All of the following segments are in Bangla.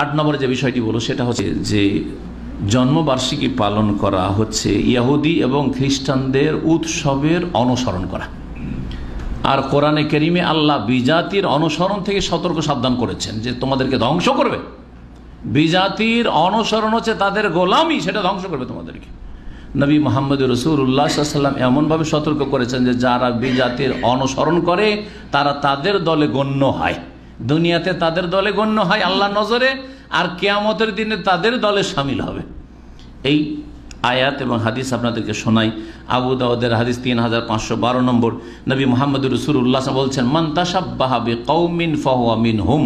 8 নম্বরে যে বিষয়টি বলো সেটা হচ্ছে যে জন্মবার্ষিকী পালন করা হচ্ছে ইহুদি এবং খ্রিস্টানদের উৎসবের অনুসরণ করা। আর কোরআনে কারিমে আল্লাহ বিজাতির অনুসরণ থেকে সতর্ক সাবধান করেছেন যে তোমাদেরকে ধ্বংস করবে। বিজাতির অনুসরণ হচ্ছে তাদের গোলামি, সেটা ধ্বংস করবে তোমাদেরকে। নবী মুহাম্মদ রাসূলুল্লাহ সাল্লাল্লাহু আলাইহি ওয়াসাল্লাম এমনভাবে সতর্ক করেছেন যে যারা বিজাতির অনুসরণ করে তারা তাদের দলে গণ্য হয়, দুনিয়াতে তাদের দলে গণ্য হয় আল্লাহর নজরে, আর কিয়ামতের দিনে তাদের দলে শামিল হবে। এই আয়াত এবং হাদিস আপনাদেরকে শোনাই। আবু দাউদের হাদিস 3512 নম্বর। নবী মুহাম্মদ রাসূলুল্লাহ বলছেন, মান তাশাব্বাহা বিকওমিন ফাহুয়া মিনহুম।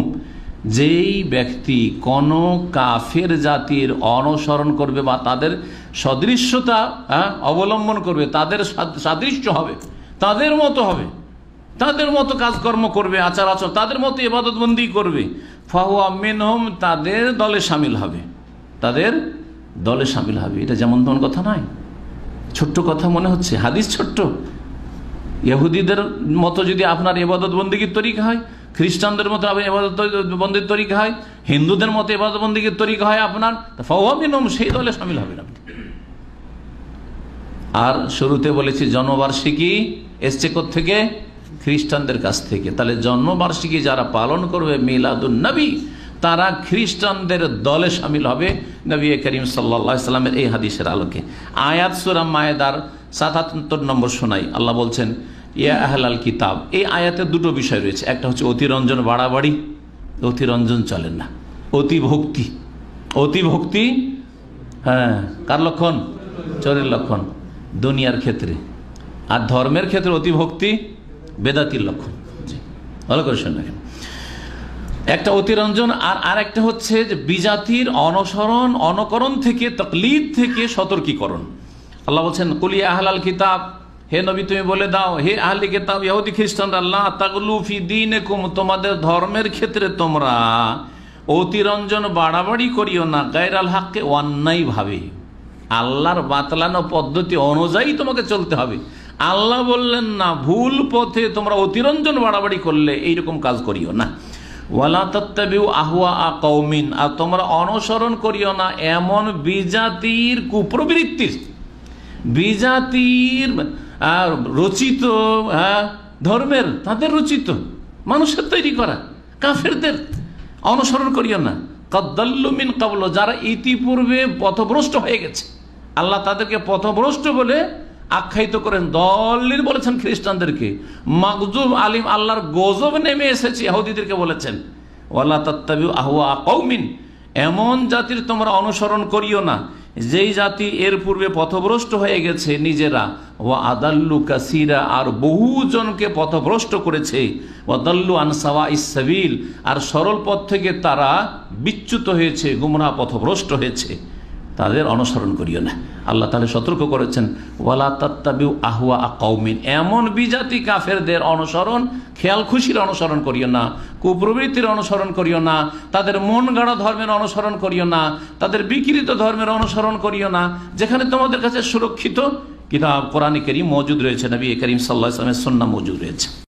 যেই ব্যক্তি কোন কাফের জাতির অনুসরণ করবে বা তাদের সদৃশ্যতা অবলম্বন করবে, তাদের সাদৃশ্য হবে, তাদের মতো হবে, তাদের মতো কাজকর্ম করবে, আচার আচরণ তাদের মতো ইবাদতবন্দি করবে, ফাহুয়া মিনহুম, তাদের দলে শামিল হবে, তাদের দলে শামিল হবে। এটা যেমন তেমন কথা নয়, ছোট্ট কথা মনে হচ্ছে, হাদিস ছোট্ট। ইহুদিদের মতো যদি আপনার ইবাদতবন্দির তরিকা হয়, খ্রিস্টানদের মতো ইবাদতবন্দির তরিকা হয়, হিন্দুদের মতো ইবাদতবন্দির তরিকা হয় আপনার, ফাহুয়া মিনহুম, সেই দলে শামিল হবেন আপনি। আর শুরুতে বলেছি জন্মবার্ষিকী এসছে থেকে খ্রিস্টানদের কাছ থেকে। তাহলে জন্মবার্ষিকী যারা পালন করবে মিলাদুন নবী, তারা খ্রিস্টানদের দলে শামিল হবে নবী করিম সাল্লাল্লাহু আলাইহি সাল্লামের এই হাদিসের আলোকে। আয়াত সূরা মায়েদার 77 নম্বর শোনাই। আল্লাহ বলছেন, ইয়া আহলাল কিতাব। এই আয়াতে দুটো বিষয় রয়েছে, একটা হচ্ছে অতিরঞ্জন বাড়াবাড়ি, অতিরঞ্জন চলেন না, অতিভক্তি। অতিভক্তি হ্যাঁ কার লক্ষণ? চোরের লক্ষণ দুনিয়ার ক্ষেত্রে, আর ধর্মের ক্ষেত্রে অতিভক্তি বেদাতির লক্ষণ। ভালো করে শুনে রাখেন, একটা অতিরঞ্জন আর আরেকটা হচ্ছে যে বিজাতির অনুসরণ অনুকরণ থেকে, তাকলিদ থেকে সতর্কীকরণ। আল্লাহ বলছেন, কুল ইয়া আহলাল কিতাব, হে নবী তুমি বলে দাও, হে আহলে কিতাব ইহুদি খ্রিস্টানরা, লা তাগলু ফি দীনিকুম, তোমাদের ধর্মের ক্ষেত্রে তোমরা অতিরঞ্জন বাড়াবাড়ি করিও না, গায়রাল হককে, অন্যায় ভাবে, আল্লাহর বাতলানো পদ্ধতি অনুযায়ী তোমাকে চলতে হবে। আল্লাহ বললেন না, ভুল পথে তোমরা অতিরঞ্জন বাড়াবাড়ি করলে এইরকম কাজ করিও না। ওয়ালা তাত্তাবিউ আহওয়া কওমিন, আর তোমরা অনুসরণ করিও না এমন বিজাতির কুপ্রবৃত্তির, বিজাতির রচিত ধর্মের, তাদের রচিত মানুষের তৈরি করা কাফেরদের অনুসরণ করিও না। কাদ্দাল্লু মিন ক্বাবল, যারা ইতিপূর্বে পথভ্রষ্ট হয়ে গেছে, আল্লাহ তাদেরকে পথভ্রষ্ট বলে আখ্যায়িত করেন। দলিল বলেছেন খ্রিস্টানদেরকে, মাগজুব আলিম, আল্লাহর গজব নেমে এসেছে ইহুদিদেরকে বলেছেন, ওয়ালা তাত্তাবিউ আহওয়া কওমিন, এমন জাতির তোমরা অনুসরণ করিও না যেই জাতি এর পূর্বে পথভ্রষ্ট হয়ে গেছে নিজেরা, ওয়া আদাল্লু কাসীরা, আর বহুজনকে পথভ্রষ্ট করেছে, ওয়া দাল্লু আন সাওয়াইস সাবিল, আর সরল পথ থেকে তারা বিচ্যুত হয়েছে, গুমরাহ পথভ্রষ্ট হয়েছে, তাদের অনুসরণ করিও না। আল্লাহ তাআলা সতর্ক করেছেন, ওয়ালা তাত্তাবিউ আহওয়া কওমিন, এমন বিজাতি কাফেরদের অনুসরণ, খেয়াল খুশির অনুসরণ করিও না, কুপ্রবৃত্তির অনুসরণ করিও না, তাদের মন গাড়া ধর্মের অনুসরণ করিও না, তাদের বিকৃত ধর্মের অনুসরণ করিও না। যেখানে তোমাদের কাছে সুরক্ষিত কিতাব কোরআন কারীম মওজুদ রয়েছে, নবী করিম সাল্লাল্লাহু আলাইহি ওয়াসাল্লামের সুন্নাহ মওজুদ রয়েছে।